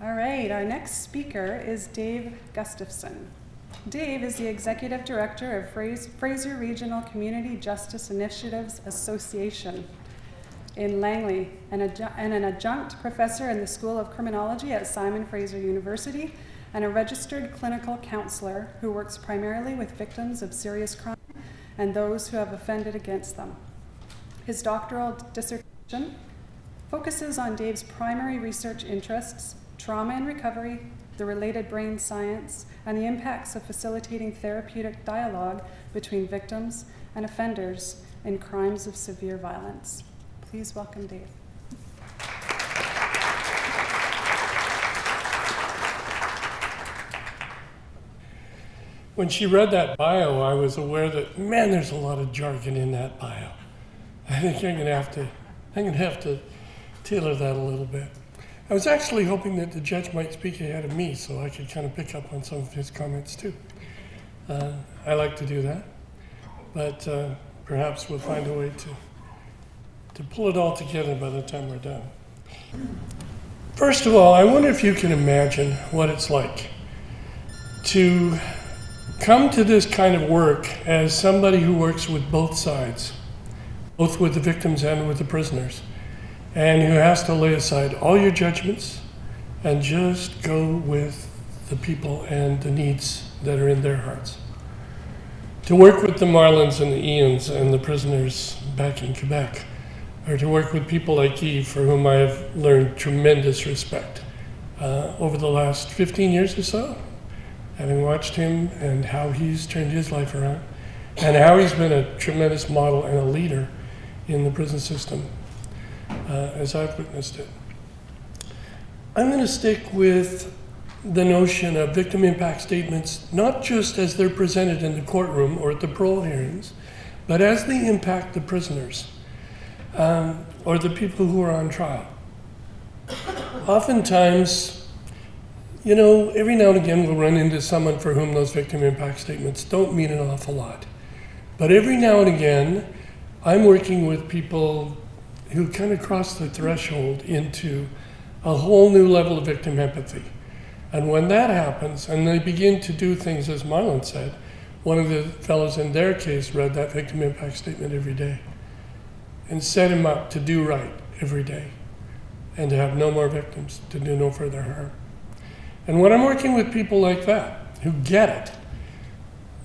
All right, our next speaker is Dave Gustafson. Dave is the Executive Director of Fraser Regional Community Justice Initiatives Association in Langley and an Adjunct Professor in the School of Criminology at Simon Fraser University and a Registered Clinical Counsellor who works primarily with victims of serious crime and those who have offended against them. His doctoral dissertation focuses on Dave's primary research interests: trauma and recovery, the related brain science, and the impacts of facilitating therapeutic dialogue between victims and offenders in crimes of severe violence. Please welcome Dave. When she read that bio, I was aware that, man, there's a lot of jargon in that bio. I think I'm gonna have to tailor that a little bit. I was actually hoping that the judge might speak ahead of me so I could kind of pick up on some of his comments too. I like to do that, but perhaps we'll find a way to pull it all together by the time we're done. First of all, I wonder if you can imagine what it's like to come to this kind of work as somebody who works with both sides, both with the victims and with the prisoners, and who has to lay aside all your judgments and just go with the people and the needs that are in their hearts. To work with the Marlons and the Ians and the prisoners back in Quebec, or to work with people like Guy, for whom I have learned tremendous respect over the last 15 years or so, having watched him and how he's turned his life around, and how he's been a tremendous model and a leader in the prison system as I've witnessed it. I'm going to stick with the notion of victim impact statements, not just as they're presented in the courtroom or at the parole hearings, but as they impact the prisoners or the people who are on trial. Oftentimes, you know, every now and again we'll run into someone for whom those victim impact statements don't mean an awful lot. But every now and again, I'm working with people who kind of cross the threshold into a whole new level of victim empathy. And when that happens, and they begin to do things, as Marlon said, one of the fellows in their case read that victim impact statement every day and set him up to do right every day and to have no more victims, to do no further harm. And when I'm working with people like that, who get it,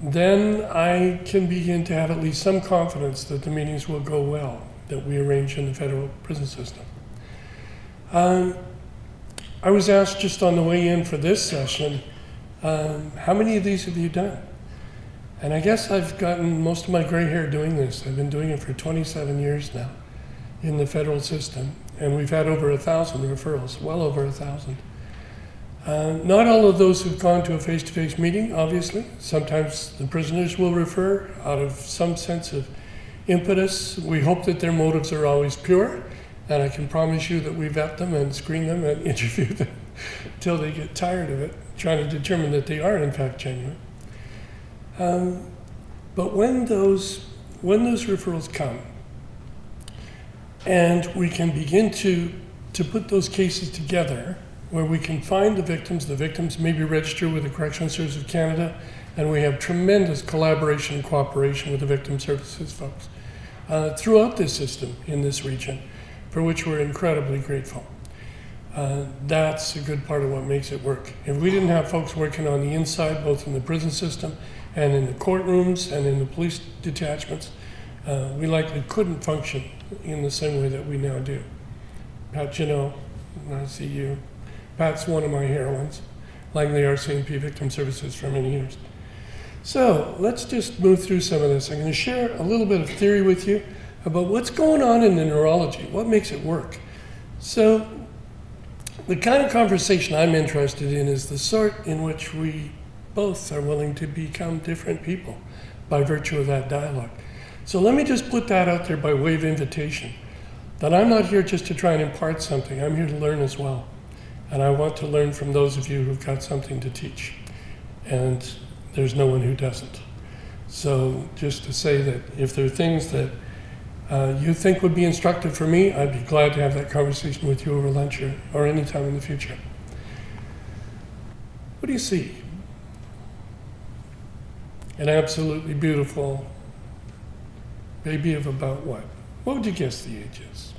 then I can begin to have at least some confidence that the meetings will go well, that we arrange in the federal prison system. I was asked just on the way in for this session, how many of these have you done? And I guess I've gotten most of my gray hair doing this. I've been doing it for 27 years now in the federal system, and we've had over 1,000 referrals, well over 1,000. Not all of those who've gone to a face-to-face meeting, obviously. Sometimes the prisoners will refer out of some sense of impetus. We hope that their motives are always pure, and I can promise you that we vet them and screen them and interview them until they get tired of it, trying to determine that they are in fact genuine. But when those referrals come, and we can begin to put those cases together, where we can find the victims may be registered with the Correctional Services of Canada, and we have tremendous collaboration and cooperation with the victim services folks throughout this system in this region, for which we're incredibly grateful. That's a good part of what makes it work. If we didn't have folks working on the inside, both in the prison system and in the courtrooms and in the police detachments, we likely couldn't function in the same way that we now do. Pat, you know, I see you. Pat's one of my heroines, Langley RCMP Victim Services for many years. So let's just move through some of this. I'm going to share a little bit of theory with you about what's going on in the neurology, what makes it work. So the kind of conversation I'm interested in is the sort in which we both are willing to become different people by virtue of that dialogue. So let me just put that out there by way of invitation, that I'm not here just to try and impart something. I'm here to learn as well. And I want to learn from those of you who've got something to teach. And there's no one who doesn't. So just to say that if there are things that you think would be instructive for me, I'd be glad to have that conversation with you over lunch or any time in the future. what do you see? An absolutely beautiful baby of about what? What would you guess the age is?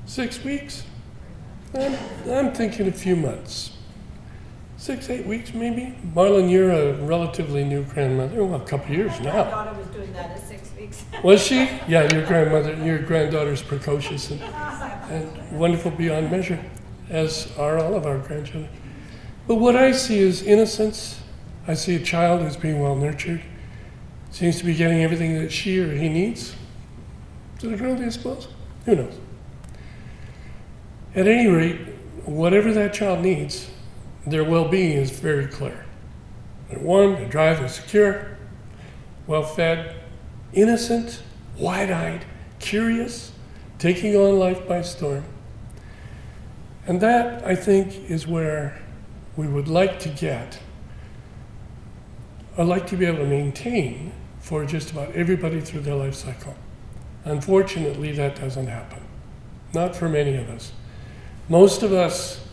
6 weeks? I'm thinking a few months. 6, 8 weeks maybe? Marlon, you're a relatively new grandmother. Well, a couple years now. My daughter was doing that at 6 weeks. Was she? Yeah, your granddaughter's precocious and wonderful beyond measure, as are all of our grandchildren. But what I see is innocence. I see a child who's being well nurtured, seems to be getting everything that she or he needs. Is it a girl, do you suppose? Who knows? At any rate, whatever that child needs, their well-being is very clear. They're warm, they're dry, they're secure, well-fed, innocent, wide-eyed, curious, taking on life by storm. And that, I think, is where we would like to get, or like to be able to maintain for just about everybody through their life cycle. Unfortunately, that doesn't happen. Not for many of us. Most of us,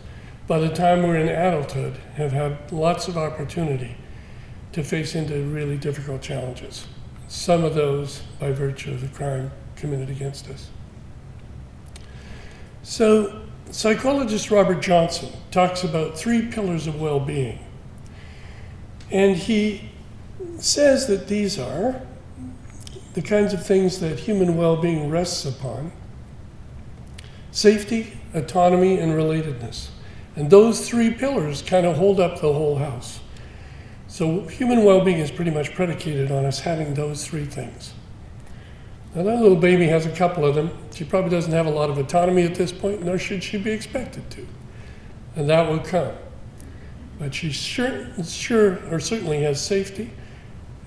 by the time we're in adulthood, have had lots of opportunity to face into really difficult challenges. Some of those by virtue of the crime committed against us. So, psychologist Robert Johnson talks about 3 pillars of well-being. And he says that these are the kinds of things that human well-being rests upon: safety, autonomy, and relatedness. And those 3 pillars kind of hold up the whole house. So human well-being is pretty much predicated on us having those 3 things. Now that little baby has a couple of them. She probably doesn't have a lot of autonomy at this point, nor should she be expected to. And that will come. But she certainly has safety.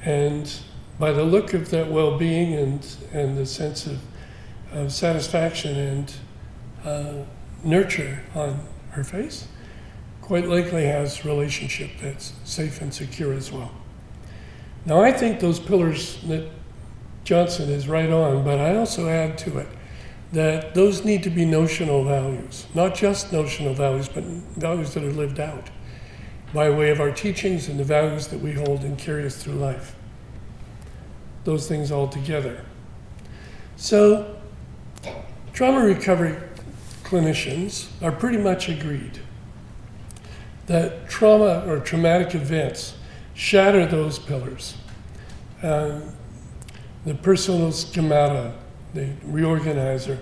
And by the look of that well-being and the sense of satisfaction and nurture on her face, quite likely has relationship that's safe and secure as well. Now I think those pillars that Johnson is right on, but I also add to it that those need to be notional values, not just notional values, but values that are lived out by way of our teachings and the values that we hold and carry us through life. Those things all together. So, trauma recovery clinicians are pretty much agreed that trauma or traumatic events shatter those pillars. The personal schemata, the reorganizer,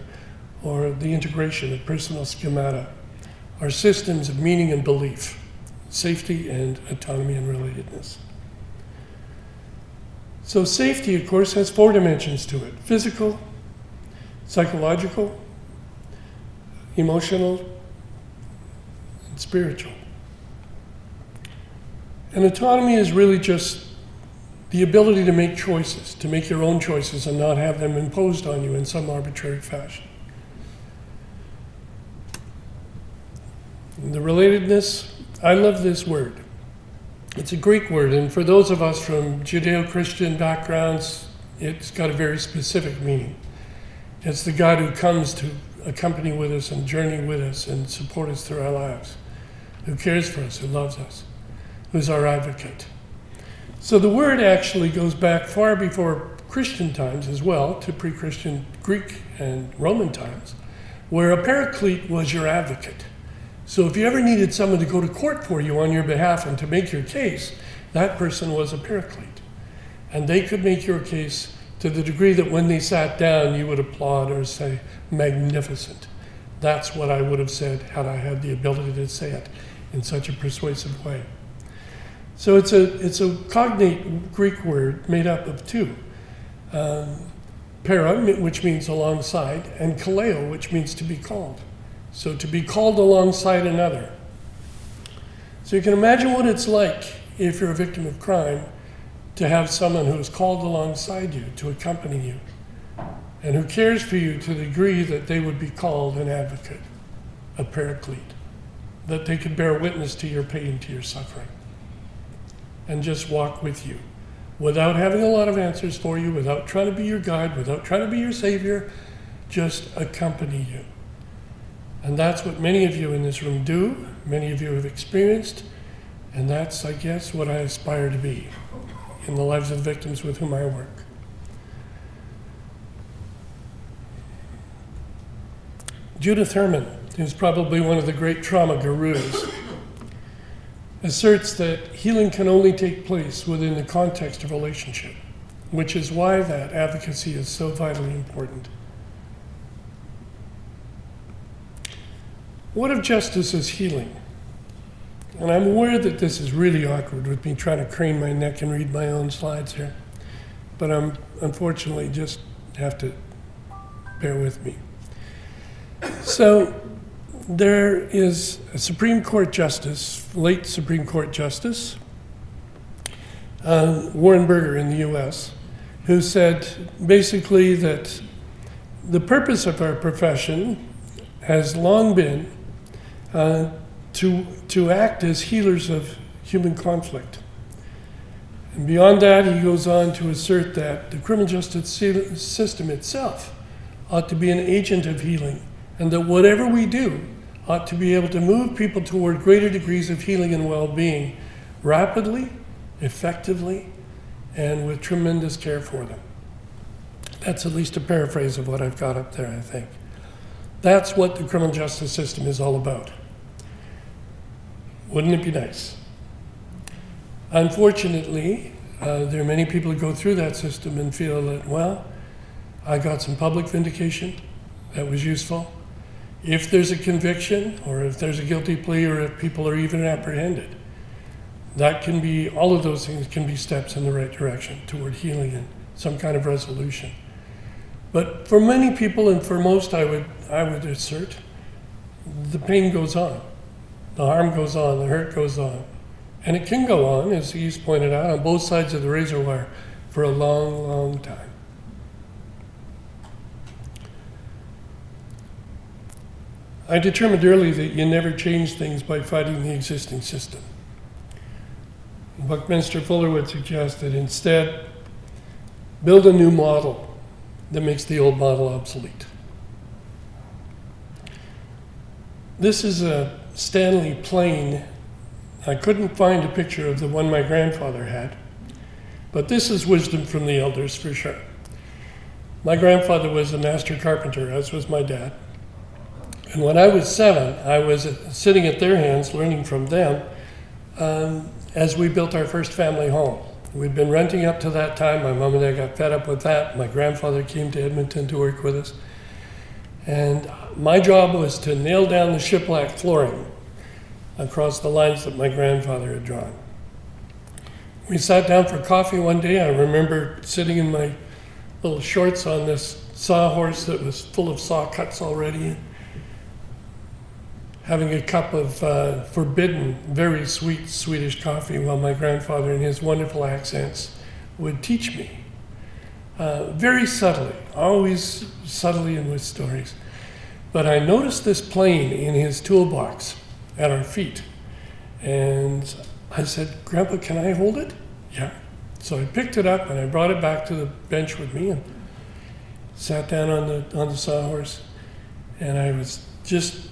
or the integration of personal schemata are systems of meaning and belief, safety and autonomy and relatedness. So safety, of course, has 4 dimensions to it: physical, psychological, emotional, and spiritual. And autonomy is really just the ability to make choices, to make your own choices and not have them imposed on you in some arbitrary fashion. And the relatedness, I love this word. It's a Greek word, and for those of us from Judeo-Christian backgrounds, it's got a very specific meaning. It's the God who comes to accompany with us and journey with us and support us through our lives, who cares for us, who loves us, who's our advocate. So the word actually goes back far before Christian times as well, to pre-Christian Greek and Roman times, where a paraclete was your advocate. So if you ever needed someone to go to court for you on your behalf and to make your case, that person was a paraclete. And they could make your case to the degree that when they sat down, you would applaud or say, magnificent. That's what I would have said had I had the ability to say it in such a persuasive way. So it's a cognate Greek word made up of 2. Para, which means alongside, and kaleo, which means to be called. So to be called alongside another. So you can imagine what it's like if you're a victim of crime to have someone who is called alongside you to accompany you and who cares for you to the degree that they would be called an advocate, a paraclete, that they could bear witness to your pain, to your suffering, and just walk with you without having a lot of answers for you, without trying to be your guide, without trying to be your savior, just accompany you. And that's what many of you in this room do, many of you have experienced, and that's, I guess, what I aspire to be in the lives of the victims with whom I work. Judith Herman, who's probably one of the great trauma gurus, asserts that healing can only take place within the context of relationship, which is why that advocacy is so vitally important. What if justice is healing? And I'm aware that this is really awkward with me trying to crane my neck and read my own slides here, but I'm unfortunately just have to bear with me. So there is a Supreme Court Justice, late Supreme Court Justice, Warren Burger in the US, who said basically that the purpose of our profession has long been to act as healers of human conflict. And beyond that, he goes on to assert that the criminal justice system itself ought to be an agent of healing, and that whatever we do ought to be able to move people toward greater degrees of healing and well-being rapidly, effectively, and with tremendous care for them. That's at least a paraphrase of what I've got up there, I think. That's what the criminal justice system is all about. Wouldn't it be nice? Unfortunately, there are many people who go through that system and feel that, well, I got some public vindication that was useful. If there's a conviction, or if there's a guilty plea, or if people are even apprehended, that can be, all of those things can be steps in the right direction toward healing and some kind of resolution. But for many people, and for most, I would assert, the pain goes on. The harm goes on, the hurt goes on. And it can go on, as he's pointed out, on both sides of the razor wire for a long, long time. I determined early that you never change things by fighting the existing system. Buckminster Fuller would suggest that instead, build a new model that makes the old model obsolete. This is a Stanley plane. I couldn't find a picture of the one my grandfather had, but this is wisdom from the elders for sure. My grandfather was a master carpenter, as was my dad. And when I was 7, I was sitting at their hands, learning from them, as we built our first family home. We'd been renting up to that time. My mom and dad got fed up with that. My grandfather came to Edmonton to work with us. And my job was to nail down the shiplap flooring across the lines that my grandfather had drawn. We sat down for coffee one day. I remember sitting in my little shorts on this sawhorse that was full of saw cuts already, having a cup of forbidden, very sweet Swedish coffee while my grandfather in his wonderful accents would teach me. Very subtly, always subtly and with stories. But I noticed this plane in his toolbox at our feet. And I said, "Grandpa, can I hold it?" "Yeah." So I picked it up and I brought it back to the bench with me and sat down on the sawhorse. And I was just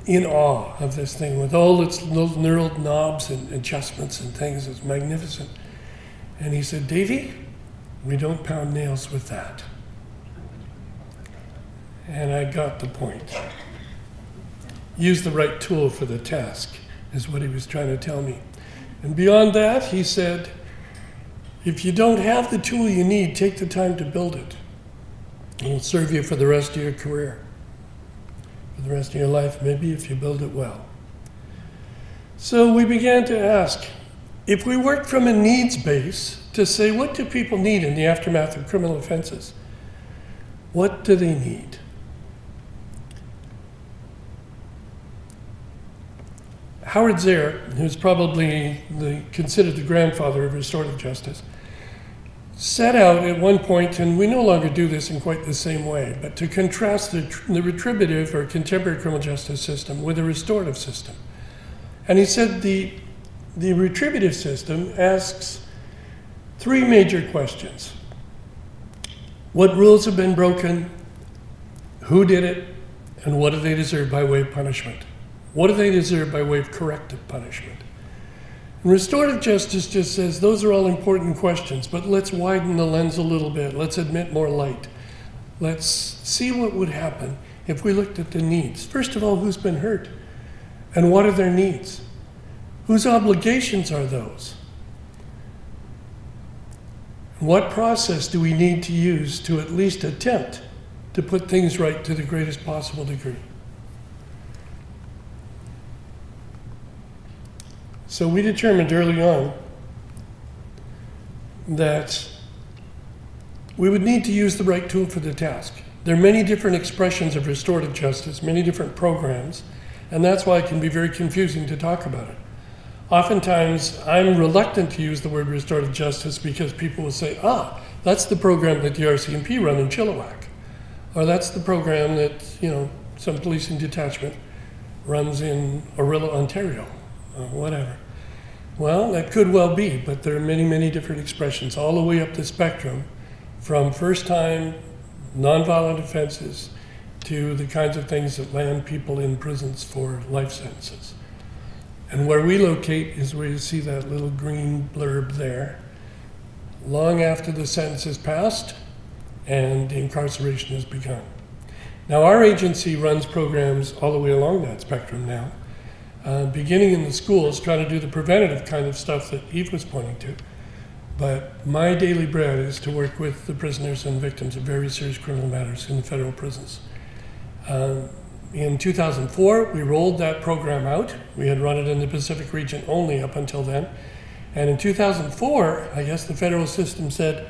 in awe of this thing with all its little knurled knobs and adjustments and things. It was magnificent. And he said, "Davy, we don't pound nails with that." And I got the point. Use the right tool for the task is what he was trying to tell me. And beyond that, he said, if you don't have the tool you need, take the time to build it. It'll serve you for the rest of your career, for the rest of your life, maybe if you build it well. So we began to ask, if we worked from a needs base to say, what do people need in the aftermath of criminal offenses? What do they need? Howard Zehr, who's probably considered the grandfather of restorative justice, set out at one point, and we no longer do this in quite the same way, but to contrast the retributive or contemporary criminal justice system with a restorative system. And he said the retributive system asks 3 major questions. What rules have been broken? Who did it? And what do they deserve by way of punishment? What do they deserve by way of corrective punishment? And restorative justice just says those are all important questions, but let's widen the lens a little bit. Let's admit more light. Let's see what would happen if we looked at the needs. First of all, who's been hurt? And what are their needs? Whose obligations are those? What process do we need to use to at least attempt to put things right to the greatest possible degree? So we determined early on that we would need to use the right tool for the task. There are many different expressions of restorative justice, many different programs, and that's why it can be very confusing to talk about it. Oftentimes, I'm reluctant to use the word restorative justice because people will say, that's the program that the RCMP run in Chilliwack, or that's the program that, some policing detachment runs in Orillia, Ontario, or whatever. Well, that could well be, but there are many, many different expressions all the way up the spectrum, from first-time nonviolent offenses to the kinds of things that land people in prisons for life sentences. And where we locate is where you see that little green blurb there. Long after the sentence is passed and the incarceration has begun. Now, our agency runs programs all the way along that spectrum now, beginning in the schools, trying to do the preventative kind of stuff that Eve was pointing to. But my daily bread is to work with the prisoners and victims of very serious criminal matters in the federal prisons. In 2004, we rolled that program out. We had run it in the Pacific region only up until then. And in 2004, I guess the federal system said,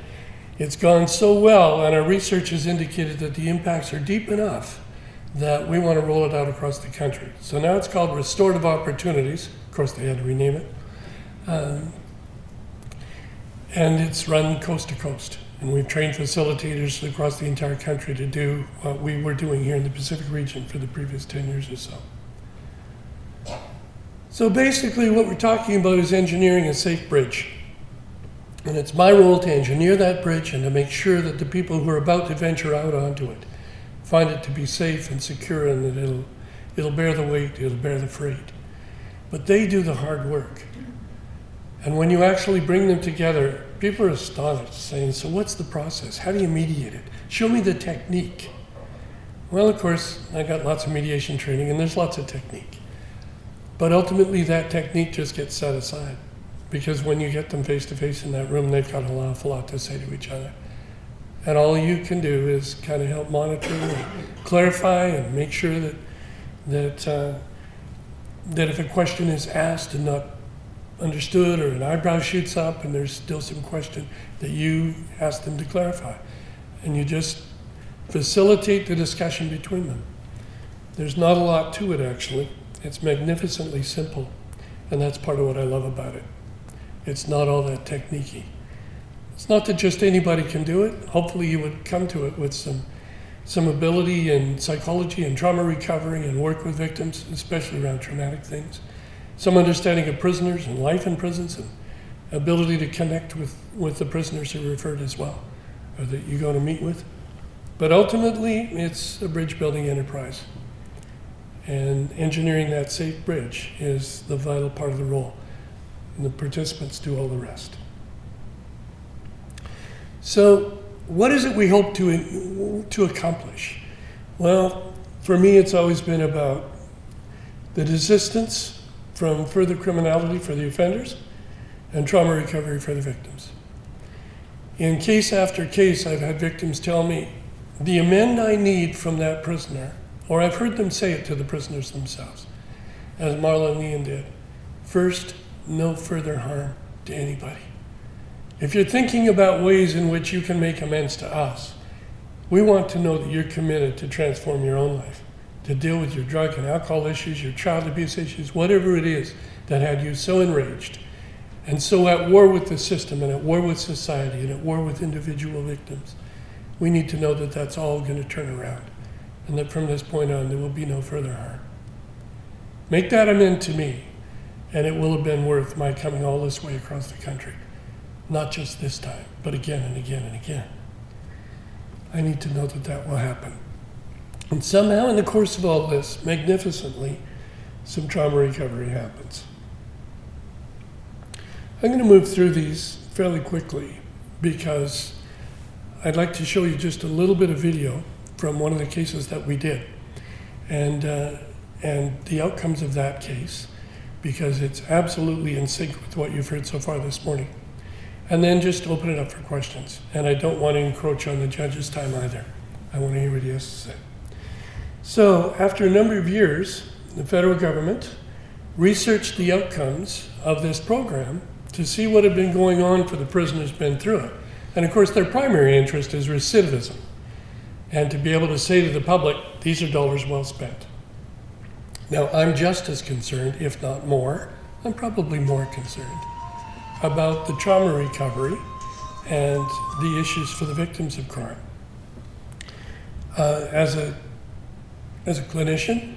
it's gone so well, and our research has indicated that the impacts are deep enough that we want to roll it out across the country. So now it's called Restorative Opportunities. Of course, they had to rename it. And it's run coast to coast. And we've trained facilitators across the entire country to do what we were doing here in the Pacific region for the previous 10 years or so. So basically what we're talking about is engineering a safe bridge. And it's my role to engineer that bridge and to make sure that the people who are about to venture out onto it find it to be safe and secure, and that it'll bear the weight, it'll bear the freight. But they do the hard work. And when you actually bring them together, people are astonished, saying, so what's the process? How do you mediate it? Show me the technique. Well, of course, I got lots of mediation training, and there's lots of technique. But ultimately, that technique just gets set aside, because when you get them face-to-face in that room, they've got an awful lot to say to each other. And all you can do is kind of help monitor and clarify and make sure that if a question is asked and not understood, or an eyebrow shoots up and there's still some question, that you ask them to clarify. And you just facilitate the discussion between them. There's not a lot to it, actually. It's magnificently simple. And that's part of what I love about it. It's not all that techniquey. It's not that just anybody can do it. Hopefully you would come to it with some ability in psychology and trauma recovery and work with victims, especially around traumatic things. Some understanding of prisoners and life in prisons, and ability to connect with the prisoners who are referred as well, or that you go to meet with. But ultimately, it's a bridge building enterprise. And engineering that safe bridge is the vital part of the role. And the participants do all the rest. So what is it we hope to accomplish? Well, for me, it's always been about the desistance from further criminality for the offenders and trauma recovery for the victims. In case after case, I've had victims tell me, the amend I need from that prisoner, or I've heard them say it to the prisoners themselves, as Marla and Ian did, first, no further harm to anybody. If you're thinking about ways in which you can make amends to us, we want to know that you're committed to transform your own life, to deal with your drug and alcohol issues, your child abuse issues, whatever it is that had you so enraged and so at war with the system and at war with society and at war with individual victims. We need to know that that's all going to turn around, and that from this point on there will be no further harm. Make that amend to me, and it will have been worth my coming all this way across the country. Not just this time, but again and again and again. I need to know that that will happen. And somehow in the course of all this, magnificently, some trauma recovery happens. I'm going to move through these fairly quickly because I'd like to show you just a little bit of video from one of the cases that we did and the outcomes of that case, because it's absolutely in sync with what you've heard so far this morning. And then just open it up for questions. And I don't want to encroach on the judge's time either. I want to hear what he has to say. So after a number of years, the federal government researched the outcomes of this program to see what had been going on for the prisoners been through it. And of course, their primary interest is recidivism, and to be able to say to the public, these are dollars well spent. Now, I'm just as concerned, if not more, I'm probably more concerned about the trauma recovery and the issues for the victims of crime. As a clinician,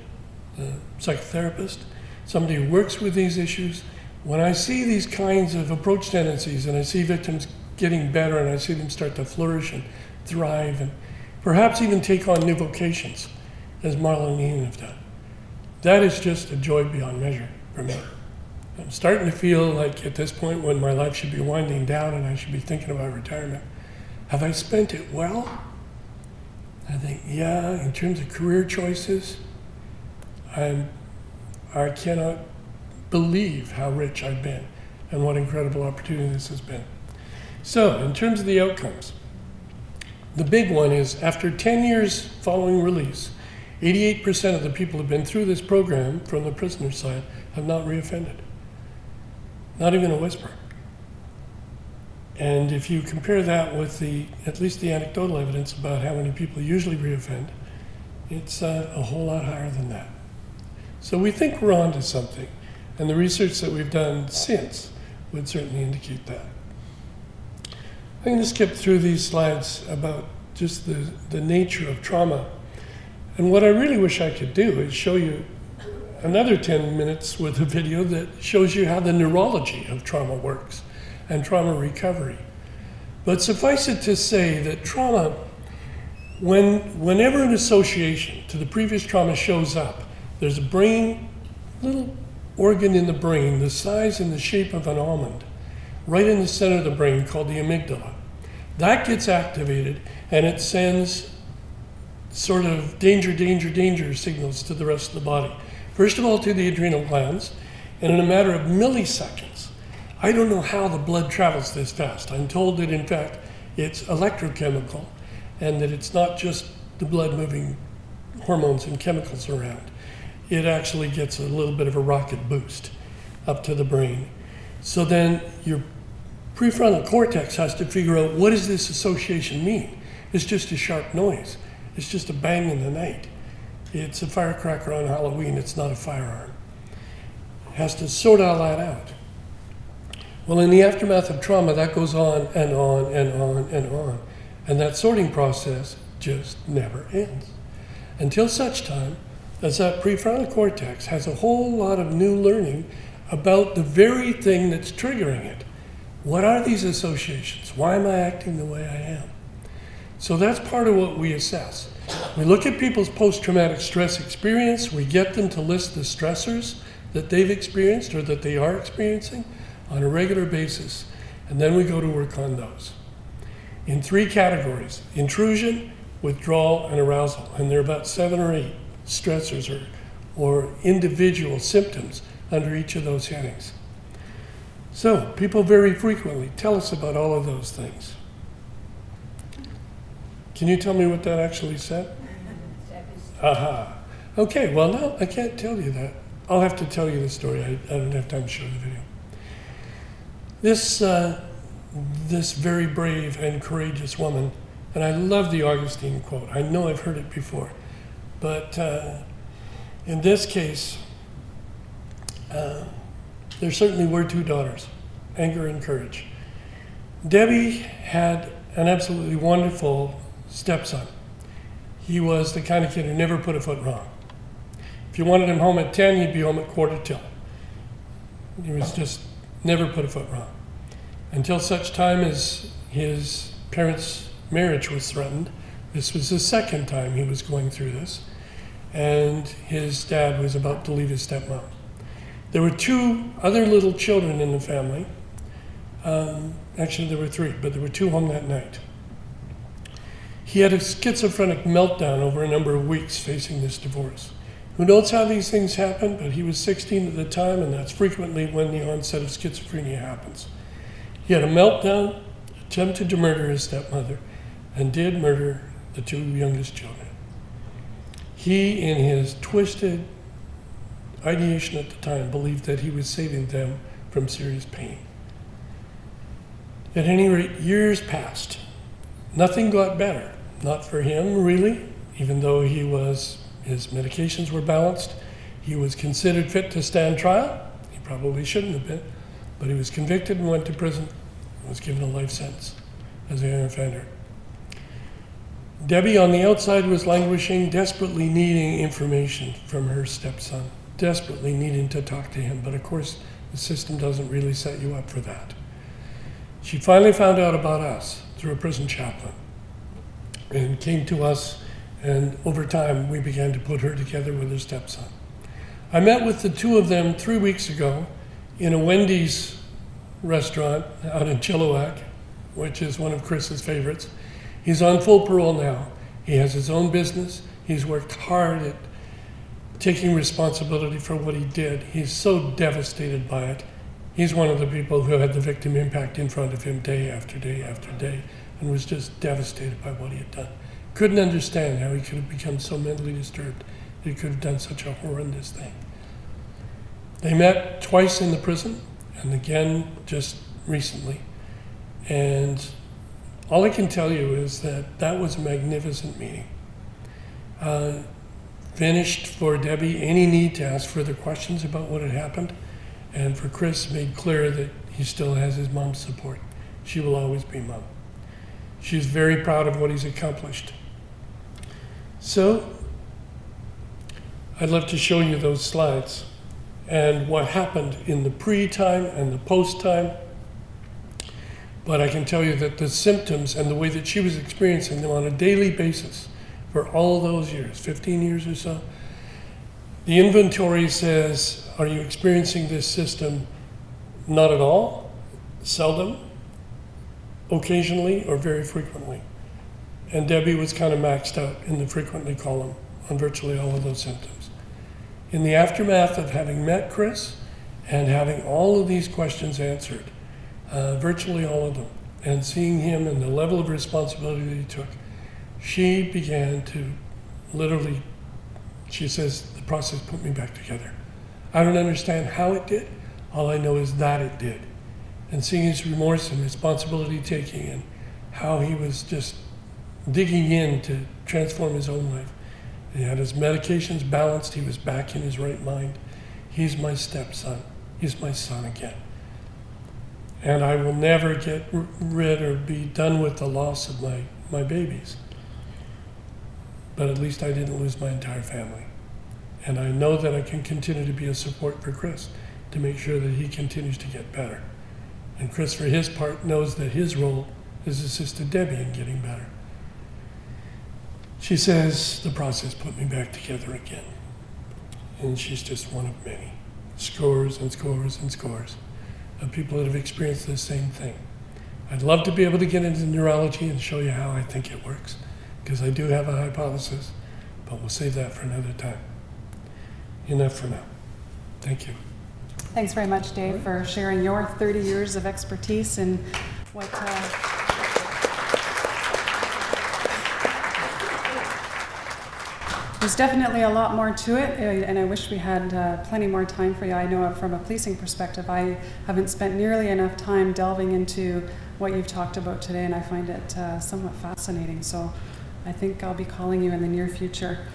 a psychotherapist, somebody who works with these issues, when I see these kinds of approach tendencies and I see victims getting better and I see them start to flourish and thrive and perhaps even take on new vocations, as Marla and Ian have done, that is just a joy beyond measure for me. I'm starting to feel like at this point when my life should be winding down and I should be thinking about retirement, have I spent it well? I think, yeah, in terms of career choices, I cannot believe how rich I've been and what incredible opportunity this has been. So, in terms of the outcomes, the big one is after 10 years following release, 88% of the people who have been through this program from the prisoner side have not reoffended. Not even a whisper. And if you compare that with at least the anecdotal evidence about how many people usually reoffend, it's a whole lot higher than that. So we think we're onto something, and the research that we've done since would certainly indicate that. I'm going to skip through these slides about just the nature of trauma. And what I really wish I could do is show you another 10 minutes with a video that shows you how the neurology of trauma works and trauma recovery. But suffice it to say that trauma, whenever an association to the previous trauma shows up, there's a little organ in the brain the size and the shape of an almond, right in the center of the brain called the amygdala. That gets activated and it sends sort of danger, danger, danger signals to the rest of the body. First of all to the adrenal glands, and in a matter of milliseconds, I don't know how the blood travels this fast. I'm told that in fact it's electrochemical and that it's not just the blood moving hormones and chemicals around. It actually gets a little bit of a rocket boost up to the brain. So then your prefrontal cortex has to figure out, what does this association mean? It's just a sharp noise. It's just a bang in the night. It's a firecracker on Halloween. It's not a firearm. It has to sort all that out. Well, in the aftermath of trauma, that goes on and on and on and on. And that sorting process just never ends. Until such time as that prefrontal cortex has a whole lot of new learning about the very thing that's triggering it. What are these associations? Why am I acting the way I am? So that's part of what we assess. We look at people's post-traumatic stress experience. We get them to list the stressors that they've experienced or that they are experiencing on a regular basis, and then we go to work on those. In 3 categories: intrusion, withdrawal, and arousal. And there are about 7 or 8 stressors or individual symptoms under each of those headings. So people very frequently tell us about all of those things. Can you tell me what that actually said? Aha. Okay, well, no, I can't tell you that. I'll have to tell you the story. I don't have time to show the video. This very brave and courageous woman, and I love the Augustine quote. I know I've heard it before, but in this case, there certainly were 2 daughters, anger and courage. Debbie had an absolutely wonderful stepson. He was the kind of kid who never put a foot wrong. If you wanted him home at 10, he'd be home at 11:45. He was just never put a foot wrong. Until such time as his parents' marriage was threatened This was the second time he was going through this, and his dad was about to leave his stepmom. There were 2 other little children in the family. Actually, there were 3, but there were 2 home that night. He had a schizophrenic meltdown over a number of weeks facing this divorce. Who knows how these things happen, but he was 16 at the time, and that's frequently when the onset of schizophrenia happens. He had a meltdown, attempted to murder his stepmother, and did murder the 2 youngest children. He, in his twisted ideation at the time, believed that he was saving them from serious pain. At any rate, years passed. Nothing got better. Not for him, really, even though his medications were balanced. He was considered fit to stand trial. He probably shouldn't have been, but he was convicted and went to prison and was given a life sentence as a young offender. Debbie, on the outside, was languishing, desperately needing information from her stepson, desperately needing to talk to him, but of course, the system doesn't really set you up for that. She finally found out about us through a prison chaplain and came to us, and over time we began to put her together with her stepson. I met with the 2 of them 3 weeks ago in a Wendy's restaurant out in Chilliwack, which is one of Chris's favorites. He's on full parole now. He has his own business. He's worked hard at taking responsibility for what he did. He's so devastated by it. He's one of the people who had the victim impact in front of him day after day after day, and was just devastated by what he had done. Couldn't understand how he could have become so mentally disturbed that he could have done such a horrendous thing. They met twice in the prison, and again just recently. And all I can tell you is that was a magnificent meeting. Finished for Debbie any need to ask further questions about what had happened, and for Chris made clear that he still has his mom's support. She will always be mom. She's very proud of what he's accomplished. So, I'd love to show you those slides and what happened in the pre-time and the post-time. But I can tell you that the symptoms and the way that she was experiencing them on a daily basis for all those years, 15 years or so, the inventory says, are you experiencing this system? Not at all, seldom, occasionally, or very frequently. And Debbie was kind of maxed out in the frequently column on virtually all of those symptoms. In the aftermath of having met Chris and having all of these questions answered, virtually all of them, and seeing him and the level of responsibility that he took, she began to literally, she says, the process put me back together. I don't understand how it did. All I know is that it did. And seeing his remorse and responsibility taking and how he was just digging in to transform his own life. He had his medications balanced. He was back in his right mind. He's my stepson. He's my son again. And I will never get rid or be done with the loss of my babies. But at least I didn't lose my entire family. And I know that I can continue to be a support for Chris to make sure that he continues to get better. And Chris, for his part, knows that his role is assisted Debbie in getting better. She says, the process put me back together again. And she's just one of many. Scores and scores and scores of people that have experienced the same thing. I'd love to be able to get into neurology and show you how I think it works, because I do have a hypothesis, but we'll save that for another time. Enough for now. Thank you. Thanks very much, Dave, for sharing your 30 years of expertise and what there's definitely a lot more to it, and I wish we had plenty more time for you. I know from a policing perspective, I haven't spent nearly enough time delving into what you've talked about today, and I find it somewhat fascinating. So I think I'll be calling you in the near future.